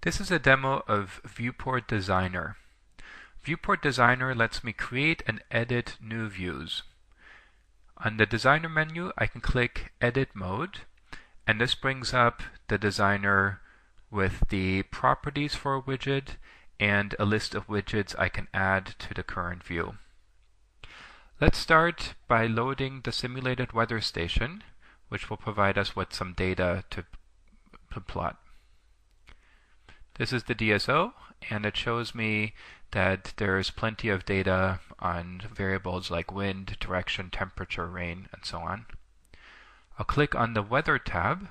This is a demo of ViewPort Designer. ViewPort Designer lets me create and edit new views. On the Designer menu, I can click Edit Mode, and this brings up the Designer with the properties for a widget and a list of widgets I can add to the current view. Let's start by loading the simulated weather station, which will provide us with some data to plot. This is the DSO, and it shows me that there's plenty of data on variables like wind, direction, temperature, rain, and so on. I'll click on the Weather tab,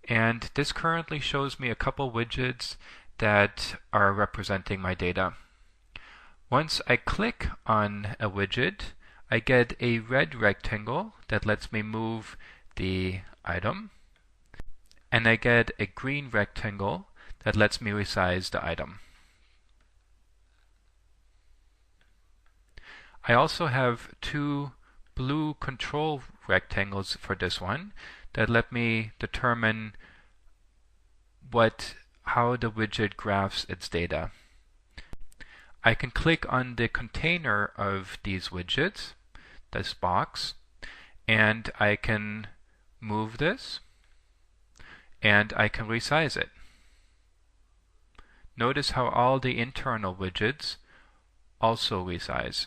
and this currently shows me a couple widgets that are representing my data. Once I click on a widget, I get a red rectangle that lets me move the item, and I get a green rectangle that lets me resize the item. I also have two blue control rectangles for this one that let me determine how the widget graphs its data. I can click on the container of these widgets, this box, and I can move this, and I can resize it. Notice how all the internal widgets also resize.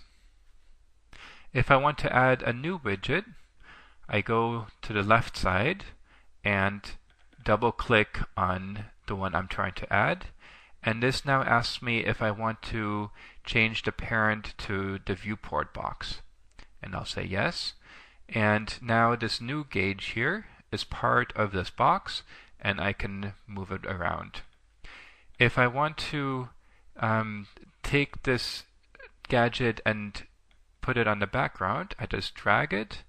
If I want to add a new widget, I go to the left side and double-click on the one I'm trying to add, and this now asks me if I want to change the parent to the viewport box. And I'll say yes, and now this new gauge here is part of this box, and I can move it around. If I want to take this gadget and put it on the background, I just drag it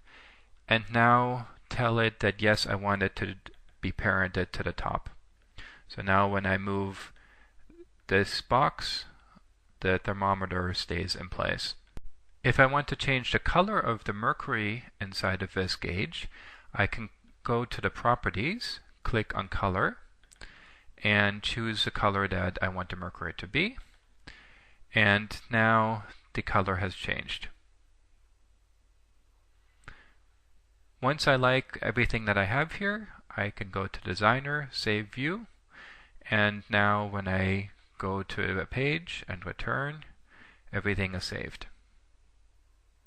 and now tell it that yes, I want it to be parented to the top. So now when I move this box, the thermometer stays in place. If I want to change the color of the mercury inside of this gauge, I can go to the properties, click on color, and choose the color that I want the mercury to be. And now the color has changed. Once I like everything that I have here, I can go to Designer, Save View, and now when I go to a page and return, everything is saved.